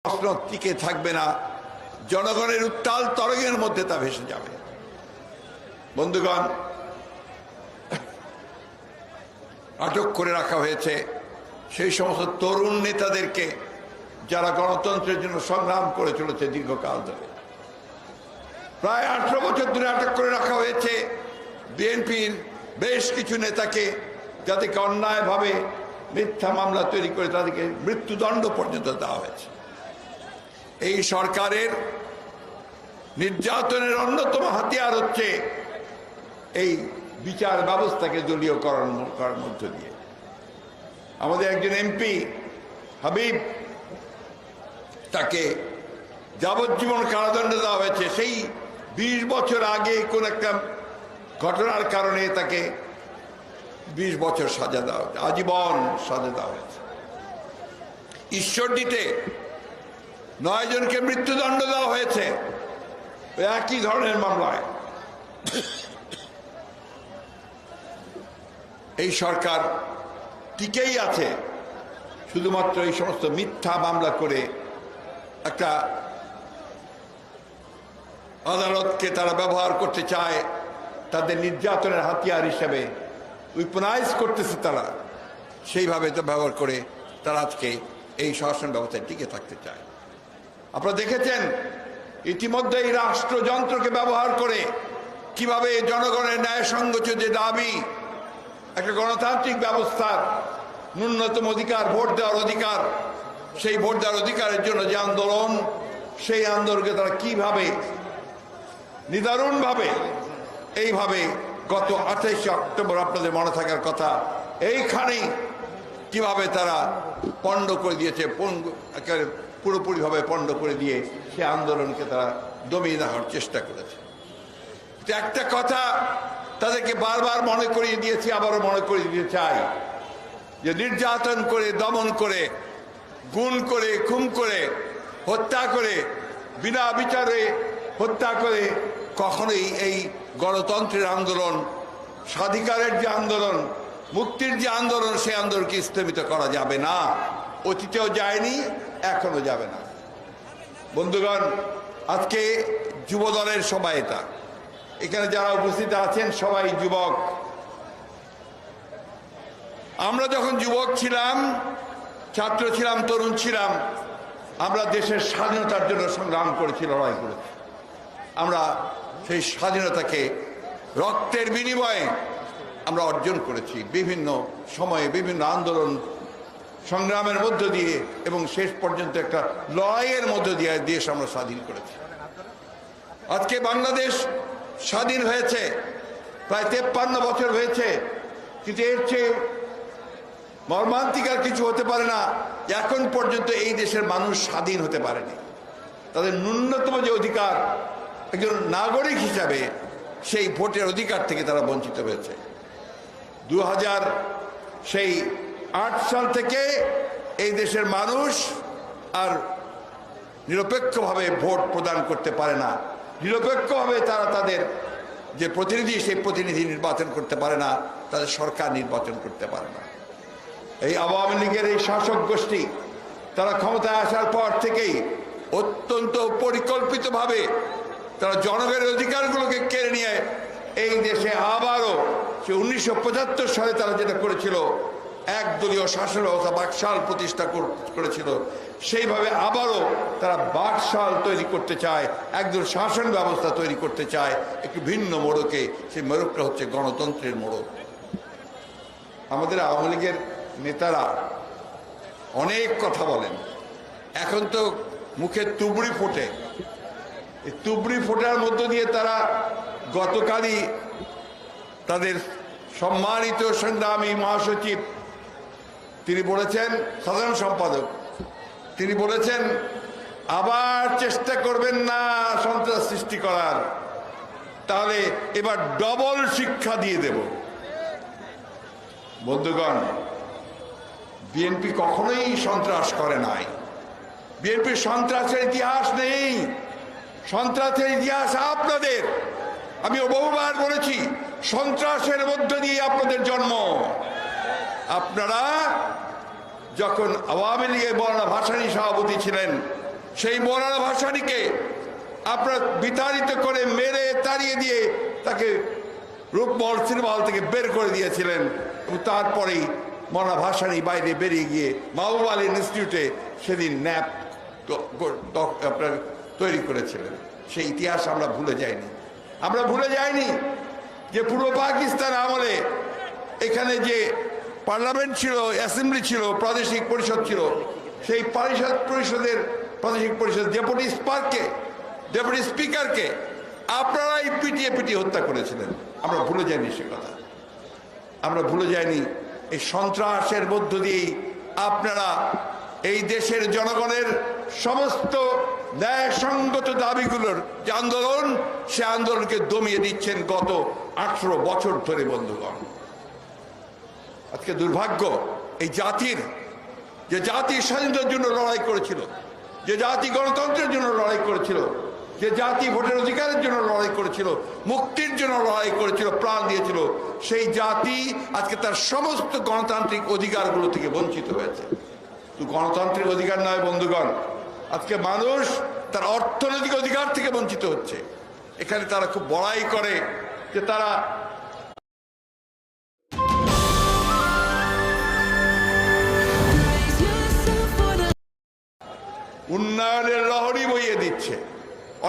প্রশ্ন টিকে থাকবে না, জনগণের উত্তাল তরঙ্গের মধ্যে তা ভেসে যাবে। বন্ধুগণ, আটক করে রাখা হয়েছে সেই সমস্ত তরুণ নেতাদেরকে যারা গণতন্ত্রের জন্য সংগ্রাম করে চলেছে দীর্ঘকাল ধরে। প্রায় 18 বছর ধরে আটক করে রাখা হয়েছে বিএনপির বেশ কিছু নেতাকে, যাদেরকে অন্যায়ভাবে মিথ্যা মামলা তৈরি করে তাদেরকে মৃত্যুদণ্ড পর্যন্ত দেওয়া হয়েছে। এই সরকারের নির্যাতনের অন্যতম হাতিয়ার হচ্ছে এই বিচার ব্যবস্থাকে দলীয়করণ করার মধ্য দিয়ে। আমাদের একজন এমপি হাবিব, তাকে যাবজ্জীবন কারাদণ্ড দেওয়া হয়েছে। সেই 20 বছর আগে কোন একটা ঘটনার কারণে তাকে 20 বছর সাজা দেওয়া হয়েছে, আজীবন সাজা দেওয়া হয়েছে। ঈশ্বরদীতে 9 জনকে মৃত্যুদণ্ড দেওয়া হয়েছে একই ধরনের মামলায়। এই সরকার টিকেই আছে শুধুমাত্র এই সমস্ত মিথ্যা মামলা করে। একটা আদালতকে তারা ব্যবহার করতে চায় তাদের নির্যাতনের হাতিয়ার হিসেবে, উইপনাইজ করতেছে তারা, সেইভাবে তো ব্যবহার করে তারা আজকে এই শাসন ব্যবস্থায় টিকে থাকতে চায়। আপনারা দেখেছেন ইতিমধ্যে এই রাষ্ট্রযন্ত্রকে ব্যবহার করে কিভাবে জনগণের ন্যায়সঙ্গত যে দাবি, একটা গণতান্ত্রিক ব্যবস্থার ন্যূনতম অধিকার, ভোট দেওয়ার অধিকার, সেই ভোট দেওয়ার অধিকারের জন্য যে আন্দোলন, সেই আন্দোলনকে তারা কিভাবে নিদারুণভাবে এইভাবে গত 28 অক্টোবর, আপনাদের মনে থাকার কথা, এইখানেই কিভাবে তারা পণ্ড করে দিয়েছে, পুরোপুরিভাবে পণ্ড করে দিয়ে সে আন্দোলনকে তারা দমিয়ে দেওয়ার চেষ্টা করেছে। একটা কথা তাদেরকে বারবার মনে করিয়ে দিয়েছি, আবারও মনে করিয়ে দিতে চাই যে নির্যাতন করে, দমন করে, গুম করে, খুন করে, হত্যা করে, বিনা বিচারে হত্যা করে কখনোই এই গণতন্ত্রের আন্দোলন, স্বাধিকারের যে আন্দোলন, মুক্তির যে আন্দোলন, সেই আন্দোলনকে স্থগিত করা যাবে না। অতীতেও যায়নি, এখনো যাবে না। বন্ধুগণ, আজকে যুবদলের সবাই, এটা এখানে যারা উপস্থিত আছেন সবাই যুবক। আমরা যখন যুবক ছিলাম, ছাত্র ছিলাম, তরুণ ছিলাম, আমরা দেশের স্বাধীনতার জন্য সংগ্রাম করেছি, লড়াই করেছি। আমরা সেই স্বাধীনতাকে রক্তের বিনিময়ে আমরা অর্জন করেছি, বিভিন্ন সময়ে বিভিন্ন আন্দোলন সংগ্রামের মধ্য দিয়ে, এবং শেষ পর্যন্ত একটা লড়াইয়ের মধ্য দিয়ে দেশ আমরা স্বাধীন করেছি। আজকে বাংলাদেশ স্বাধীন হয়েছে, প্রায় 53 বছর হয়েছে, কিন্তু এর চেয়ে মর্মান্তিক আর কিছু হতে পারে না। এখন পর্যন্ত এই দেশের মানুষ স্বাধীন হতে পারেনি। তাদের ন্যূনতম যে অধিকার, একজন নাগরিক হিসাবে সেই ভোটের অধিকার থেকে তারা বঞ্চিত হয়েছে। 2008 সাল থেকে এই দেশের মানুষ আর নিরপেক্ষভাবে ভোট প্রদান করতে পারে না, নিরপেক্ষভাবে তারা তাদের যে প্রতিনিধি, সেই প্রতিনিধি নির্বাচন করতে পারে না, তাদের সরকার নির্বাচন করতে পারে না। এই আওয়ামী লীগের এই শাসক গোষ্ঠী তারা ক্ষমতায় আসার পর থেকেই অত্যন্ত পরিকল্পিতভাবে তারা জনগণের অধিকারগুলোকে কেড়ে নিয়ে এই দেশে আবারও সে 1975 সালে তারা যেটা করেছিল, একদলীয় শাসন ব্যবস্থা, বাকশাল প্রতিষ্ঠা করেছিল, সেইভাবে আবারও তারা বাকশাল তৈরি করতে চায়, একদল শাসন ব্যবস্থা তৈরি করতে চায়, একটু ভিন্ন মোড়কে। সেই মোড়কটা হচ্ছে গণতন্ত্রের মোড়ক। আমাদের আওয়ামী লীগের নেতারা অনেক কথা বলেন, এখন তো মুখে তুবড়ি ফোটে। এই তুবড়ি ফোটার মধ্য দিয়ে তারা গতকালই তাদের সম্মানিত সংগ্রামী মহাসচিব, তিনি বলেছেন, সাধারণ সম্পাদক, তিনি বলেছেন আবার চেষ্টা করবেন না সন্ত্রাস সৃষ্টি করার, তাহলে এবার ডবল শিক্ষা দিয়ে দেব। বন্ধুগণ, বিএনপি কখনোই সন্ত্রাস করে নাই। বিএনপির সন্ত্রাসের ইতিহাস নেই। সন্ত্রাসের ইতিহাস আপনাদের। আমি বহুবার বলেছি, সন্ত্রাসের মধ্য দিয়ে আপনাদের জন্ম। আপনারা যখন আওয়ামী লীগের মৌলানা ভাসানী সভাপতি ছিলেন, সেই মৌলানা ভাসানীকে আপনারা বিতাড়িত করে মেরে তাড়িয়ে দিয়ে তাকে রূপমহল সিনেমা হল থেকে বের করে দিয়েছিলেন এবং তারপরেই মৌলানা ভাসানী বাইরে বেরিয়ে গিয়ে মাহবুব আলী ইনস্টিটিউটে সেদিন ন্যাপ আপনার তৈরি করেছিলেন। সেই ইতিহাস আমরা ভুলে যাইনি। আমরা ভুলে যাইনি যে পূর্ব পাকিস্তান আমলে এখানে যে পার্লামেন্ট ছিল, অ্যাসেম্বলি ছিল, প্রাদেশিক পরিষদ ছিল, সেই প্রাদেশিক পরিষদ ডেপুটি স্পিকারকে আপনারাই পিটিয়ে পিটিয়ে হত্যা করেছিলেন। আমরা ভুলে যাইনি সে কথা। আমরা ভুলে যাইনি এই সন্ত্রাসের মধ্য দিয়েই আপনারা এই দেশের জনগণের সমস্ত ন্যায়সঙ্গত দাবিগুলোর যে আন্দোলন, সে আন্দোলনকে দমিয়ে দিচ্ছেন গত 18 বছর ধরে। বন্ধুগণ, আজকে দুর্ভাগ্য এই জাতির, যে জাতি স্বাধীনতার জন্য লড়াই করেছিল, যে জাতি গণতন্ত্রের জন্য লড়াই করেছিল, যে জাতি ভোটের অধিকারের জন্য লড়াই করেছিল, মুক্তির জন্য লড়াই করেছিল, প্রাণ দিয়েছিল, সেই জাতি আজকে তার সমস্ত গণতান্ত্রিক অধিকারগুলো থেকে বঞ্চিত হয়েছে। গণতান্ত্রিক অধিকার নয় বন্ধুগণ, আজকে মানুষ তার অর্থনৈতিক অধিকার থেকে বঞ্চিত হচ্ছে। এখানে তারা খুব বড়াই করে যে তারা উন্নয়নের লহরী বইয়ে দিচ্ছে।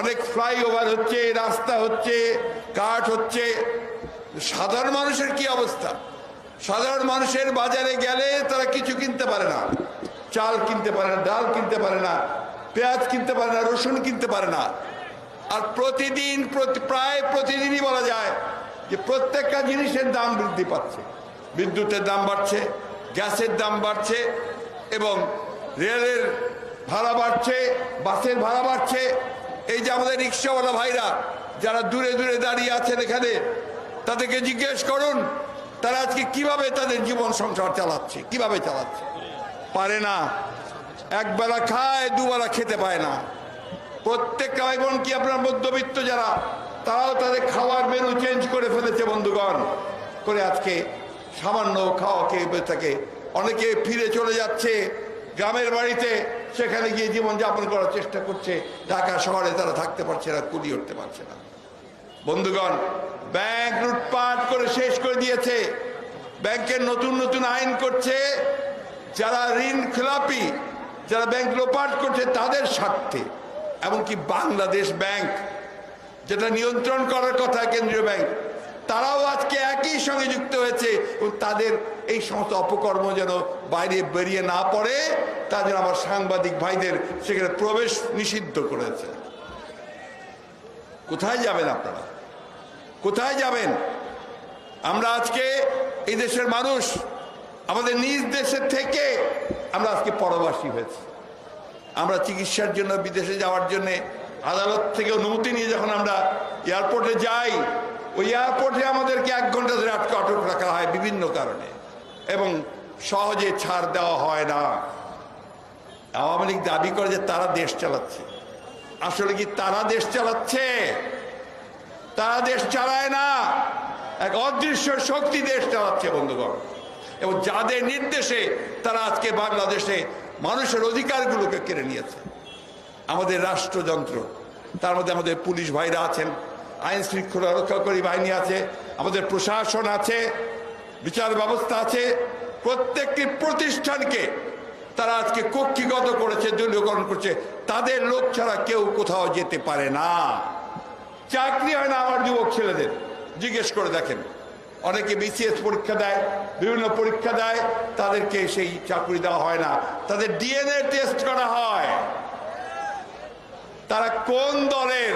অনেক ফ্লাইওভার হচ্ছে, রাস্তা হচ্ছে, কাঠ হচ্ছে। সাধারণ মানুষের কি অবস্থা? সাধারণ মানুষের বাজারে গেলে তারা কিছু কিনতে পারে না, চাল কিনতে পারে না, ডাল কিনতে পারে না, পেঁয়াজ কিনতে পারে না, রসুন কিনতে পারে না। আর প্রতিদিন প্রায় প্রতিদিনই বলা যায় যে প্রত্যেকটা জিনিসের দাম বৃদ্ধি পাচ্ছে। বিদ্যুতের দাম বাড়ছে, গ্যাসের দাম বাড়ছে, এবং রেলের ভাড়া বাড়ছে, বাসের ভাড়া বাড়ছে। এই যে আমাদের রিক্সাওয়ালা ভাইরা যারা দূরে দূরে দাঁড়িয়ে আছেন এখানে, তাদেরকে জিজ্ঞেস করুন তারা আজকে কিভাবে তাদের জীবন সংসার চালাচ্ছে, কিভাবে চালাচ্ছে। পারে না, একবেলা খায়, দুবেলা খেতে পায় না। প্রত্যেকটা ভাই বোন কি আপনার মধ্যবিত্ত যারা, তারাও তাদের খাওয়ার মেনু চেঞ্জ করে ফেলেছে বন্ধুগণ, করে আজকে সামান্য খাওয়া খেয়ে থাকে। অনেকে ফিরে চলে যাচ্ছে গ্রামের বাড়িতে, সেখানে গিয়ে জীবনযাপন করার চেষ্টা করছে। ঢাকা শহরে তারা থাকতে পারছে না, কুলি উঠতে পারছে না। বন্ধুগণ, ব্যাংক লুটপাট করে শেষ করে দিয়েছে। ব্যাংকের নতুন নতুন আইন করছে, যারা ঋণ খেলাপি, যারা ব্যাংক লোপাট করছে তাদের স্বার্থে। এমনকি বাংলাদেশ ব্যাংক, যেটা নিয়ন্ত্রণ করার কথা কেন্দ্রীয় ব্যাংক, তারাও আজকে একই সঙ্গে যুক্ত হয়েছে এবং তাদের এই সমস্ত অপকর্ম যেন বাইরে বেরিয়ে না পড়ে, তার জন্য আমার সাংবাদিক ভাইদের সেখানে প্রবেশ নিষিদ্ধ করেছে। কোথায় যাবেন আপনারা? কোথায় যাবেন? আমরা আজকে এই দেশের মানুষ আমাদের নিজ দেশের থেকে আমরা আজকে পরবাসী হয়েছি। আমরা চিকিৎসার জন্য বিদেশে যাওয়ার জন্য আদালত থেকে অনুমতি নিয়ে যখন আমরা এয়ারপোর্টে যাই, ওই এয়ারপোর্টে আমাদেরকে 1 ঘন্টা ধরে আটক রাখা হয় বিভিন্ন কারণে, এবং সহজে ছাড় দেওয়া হয় না। আওয়ামী লীগ দাবি করে যে তারা দেশ চালাচ্ছে। আসলে কি তারা দেশ চালাচ্ছে? তারা দেশ চালায় না, এক অদৃশ্য শক্তি দেশ চালাচ্ছে বন্ধুগণ। এবং যাদের নির্দেশে তারা আজকে বাংলাদেশে মানুষের অধিকারগুলোকে কেড়ে নিয়েছে। আমাদের রাষ্ট্রযন্ত্র, তার মধ্যে আমাদের পুলিশ ভাইরা আছেন, আইন শৃঙ্খলা রক্ষাকারী বাহিনী আছে, আমাদের প্রশাসন আছে, বিচার ব্যবস্থা আছে। প্রত্যেকটি প্রতিষ্ঠানকে তারা আজকে কক্ষিগত করেছে, দলীয়করণ করছে। তাদের লোক ছাড়া কেউ কোথাও যেতে পারে না। চাকরি হয় না আমার যুবক ছেলেদের, জিজ্ঞেস করে দেখেন। অনেকে বিসিএস পরীক্ষা দেয়, বিভিন্ন পরীক্ষা দেয়, তাদেরকে সেই চাকরি দেওয়া হয় না। তাদের ডিএনএ টেস্ট করা হয়, তারা কোন দলের,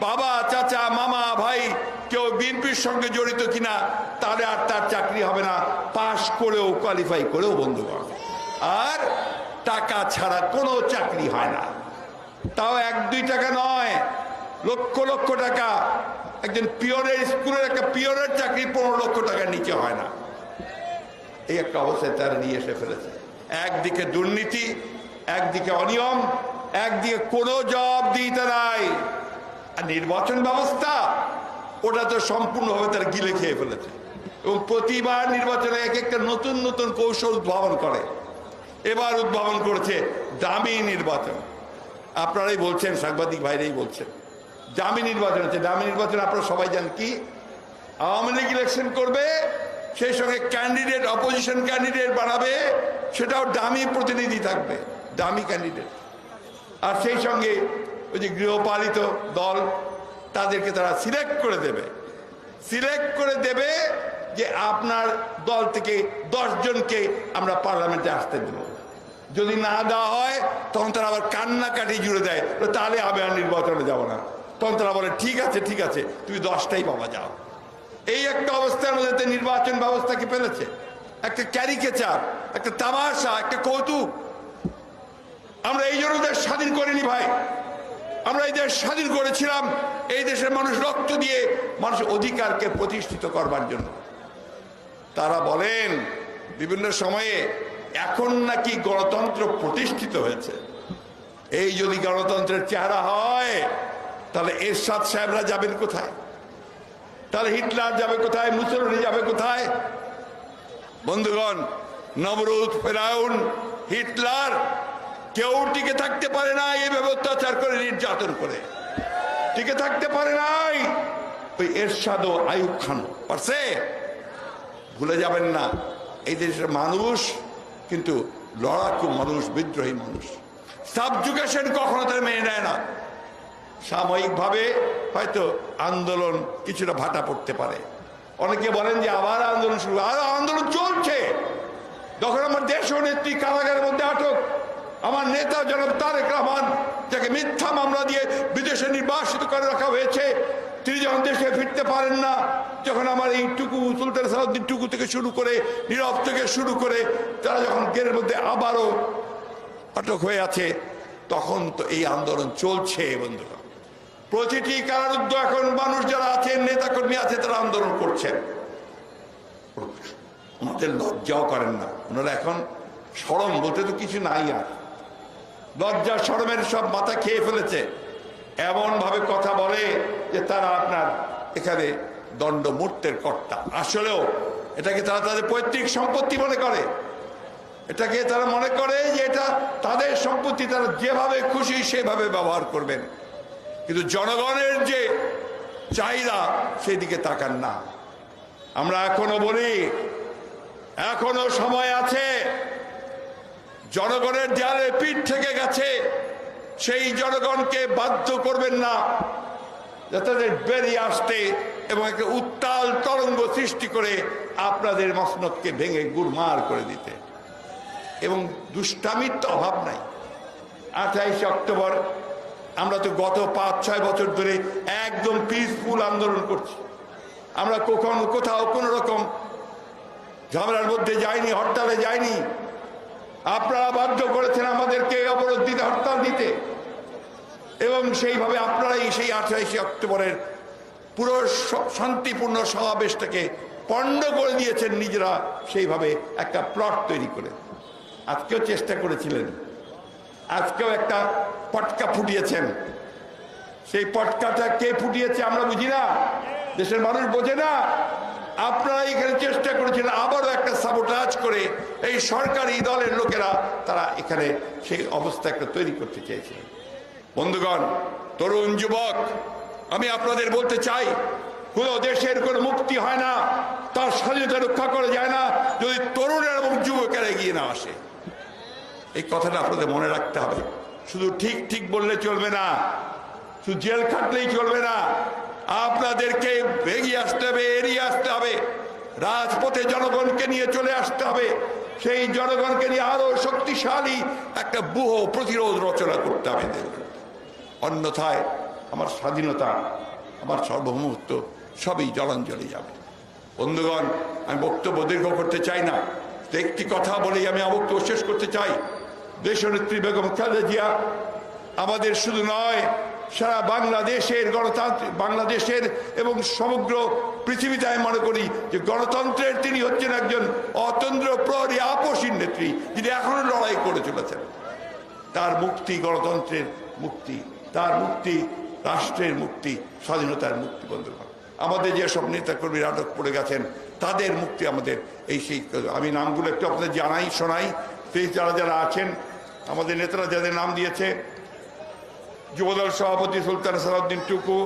বাবা, চাচা, মামা, ভাই, কেউ বিএনপির সঙ্গে জড়িত কিনা, তাহলে আর তার চাকরি হবে না, পাশ করেও, কোয়ালিফাই করেও বন্ধুগণ। আর টাকা ছাড়া কোনো চাকরি হয় না, তাও 1-2 টাকা নয়, লক্ষ লক্ষ টাকা। একজন পিওনের, স্কুলের একটা পিওনের চাকরি 15 লক্ষ টাকার নিচে হয় না। এই একটা অবস্থায় তারা নিয়ে এসে ফেলেছে। একদিকে দুর্নীতি, একদিকে অনিয়ম, একদিকে কোনো জবাবদিহিতা নাই। আর নির্বাচন ব্যবস্থা, ওটা তো সম্পূর্ণভাবে তারা গিলে খেয়ে ফেলেছে। এবং প্রতিবার নির্বাচনে এক একটা নতুন নতুন কৌশল উদ্ভাবন করে। এবার উদ্ভাবন করেছে দামি নির্বাচন। আপনারাই বলছেন, সাংবাদিক ভাইরাই বলছেন দামি নির্বাচন হচ্ছে। দামি নির্বাচন আপনারা সবাই জানেন কি, আওয়ামী লীগ ইলেকশন করবে, সেই সঙ্গে ক্যান্ডিডেট অপোজিশন ক্যান্ডিডেট বানাবে, সেটাও দামি প্রতিনিধি থাকবে, দামি ক্যান্ডিডেট। আর সেই সঙ্গে ওই যে গৃহপালিত দল, তাদেরকে তারা সিলেক্ট করে দেবে যে আপনার দল থেকে 10 জনকে আমরা পার্লামেন্টে আসতে দেব। যদি না দেওয়া হয় তখন তারা আবার কান্নাকাটি জুড়ে দেয়, তাহলে আমি আর নির্বাচনে যাব না। তখন তারা বলে ঠিক আছে তুমি 10টাই পাবা, যাও। এই একটা অবস্থার মধ্যে নির্বাচন ব্যবস্থাকে ফেলেছে, একটা ক্যারিকেচার, একটা তামাশা, একটা কৌতুক। আমরা এই জন্য দেশ স্বাধীন করিনি ভাই, আমরা এই দেশ স্বাধীন করেছিলাম এই দেশের মানুষ রক্ত দিয়ে মানুষের অধিকারকে প্রতিষ্ঠিত করবার জন্য। তারা বলেন বিভিন্ন সময়ে এখন নাকি গণতন্ত্র প্রতিষ্ঠিত হয়েছে। এই যদি গণতন্ত্রের চেহারা হয় তাহলে এরশাদ সাহেবরা যাবেন কোথায়, তাহলে হিটলার যাবে কোথায়, মুসলিম যাবে কোথায়? বন্ধুগণ, নমরুদ, ফেরাউন, হিটলার কেউ টিকে থাকতে পারে না এইভাবে অত্যাচার করে, নির্যাতন করে টিকে থাকতে পারে নাই। ওই এরশাদ ও আইয়ুব খান পারছে? ভুলে যাবেন না, এই দেশের মানুষ কিন্তু লড়াকু মানুষ, বিদ্রোহী মানুষ। সাবজুকেশন কখনো তারা মেনে নেয় না। সাময়িকভাবে হয়তো আন্দোলন কিছুটা ভাটা পড়তে পারে। অনেকে বলেন যে আবার আন্দোলন শুরু, আর আন্দোলন চলছে। যখন আমার দেশ ও নেত্রী কারাগারের মধ্যে আটক, আমার নেতা জনাব তারেক রহমান, যাকে মিথ্যা মামলা দিয়ে বিদেশে নির্বাসিত করে রাখা হয়েছে, তিনি যখন দেশে ফিরতে পারেন না, যখন আমার এই টুকু, সুলতান সালাউদ্দিন টুকু থেকে শুরু করে, নীরব থেকে শুরু করে, তারা যখন গেরের মধ্যে আবারও আটক হয়ে আছে, তখন তো এই আন্দোলন চলছে। বন্ধুরা, প্রতিটি কারারুদ্ধ এখন মানুষ যারা আছেন, নেতাকর্মী আছে, তারা আন্দোলন করছেন। আমাদের লজ্জাও করেন না ওনারা। এখন শরম বলতে তো কিছু নাই, আর লজ্জা শরমের সব মাথা খেয়ে ফেলেছে। এমন ভাবে কথা বলে যে তারা আপনার এখানে দণ্ডমূর্তের কর্তা। আসলেও এটাকে তারা তাদের পৈতৃক সম্পত্তি মনে করে, এটাকে তারা মনে করে যে এটা তাদের সম্পত্তি, তারা যেভাবে খুশি সেভাবে ব্যবহার করবেন। কিন্তু জনগণের যে চাহিদা সেই দিকে তাকান না। আমরা এখনো বলি, এখনো সময় আছে। জনগণের দেয়ালে পিঠ থেকে গেছে, সেই জনগণকে বাধ্য করবেন না যাতে বেরিয়ে আসতে এবং একটা উত্তাল তরঙ্গ সৃষ্টি করে আপনাদের মসনদকে ভেঙে গুড়মার করে দিতে। এবং দুষ্টামির তো অভাব নাই। 28 অক্টোবর আমরা তো গত 5-6 বছর ধরে একদম পিসফুল আন্দোলন করছি। আমরা কখনো কোথাও কোনো রকম ঝামেলার মধ্যে যাইনি, হরতালে যাইনি। আপনারা বাধ্য করেছেন আমাদেরকে অবরোধ দিতে, হরতাল দিতে, এবং সেইভাবে আপনারাই সেই 28 অক্টোবরের পুরো শান্তিপূর্ণ সমাবেশটাকে পণ্ড করে দিয়েছেন নিজেরা, সেইভাবে একটা প্লট তৈরি করে। আজকেও চেষ্টা করেছিলেন, আজকেও একটা পটকা ফুটিয়েছেন। সেই পটকাটা কে ফুটিয়েছে আমরা বুঝি না, দেশের মানুষ বোঝে না। আপনারা এখানে চেষ্টা করেছিলেন আবারও একটা সাবোটাজ করে, এই সরকারি দলের লোকেরা তারা এখানে সেই অবস্থা একটা তৈরি করতে চেয়েছিলেন। বন্ধুগণ, তরুণ যুবক, আমি আপনাদের বলতে চাই, কোনো দেশের কোনো মুক্তি হয় না, তার স্বাধীনতা রক্ষা করা যায় না যদি তরুণের এবং যুবকেরা এগিয়ে না আসে। এই কথাটা আপনাদের মনে রাখতে হবে। শুধু ঠিক ঠিক বললে চলবে না, শুধু জেল খাটলেই চলবে না। আপনাদেরকে এগিয়ে আসতে হবে, এড়িয়ে আসতে হবে, রাজপথে জনগণকে নিয়ে চলে আসতে হবে। সেই জনগণকে নিয়ে আরো শক্তিশালী একটা ব্যূহ প্রতিরোধ রচনা করতে হবে। অন্যথায় আমার স্বাধীনতা, আমার সার্বভৌমত্ব সবই জলাঞ্জলি যাবে। বন্ধুগণ, আমি বক্তব্য দীর্ঘ করতে চাই না, একটি কথা বলেই আমি আমার বক্তব্য শেষ করতে চাই। দেশনেত্রী বেগম খালেদা জিয়া আমাদের শুধু নয়, সারা বাংলাদেশের গণতান্ত্রিক, বাংলাদেশের এবং সমগ্র পৃথিবীতে আমি মনে করি যে গণতন্ত্রের তিনি হচ্ছেন একজন অতন্দ্র প্রহরী, আপসীন নেত্রী, যিনি এখনো লড়াই করে চলেছেন। তার মুক্তি গণতন্ত্রের মুক্তি, তার মুক্তি রাষ্ট্রের মুক্তি, স্বাধীনতার মুক্তি। বন্ধুগণ, আমাদের যেসব নেতাকর্মীরা আটক পড়ে গেছেন তাদের মুক্তি আমাদের এই সেই, আমি নামগুলো একটু আপনাদের জানাই, শোনাই। সেই যারা যারা আছেন, আমাদের নেতারা যাদের নাম দিয়েছে, যুবদল সভাপতি সুলতান সালাউদ্দিন টুকু,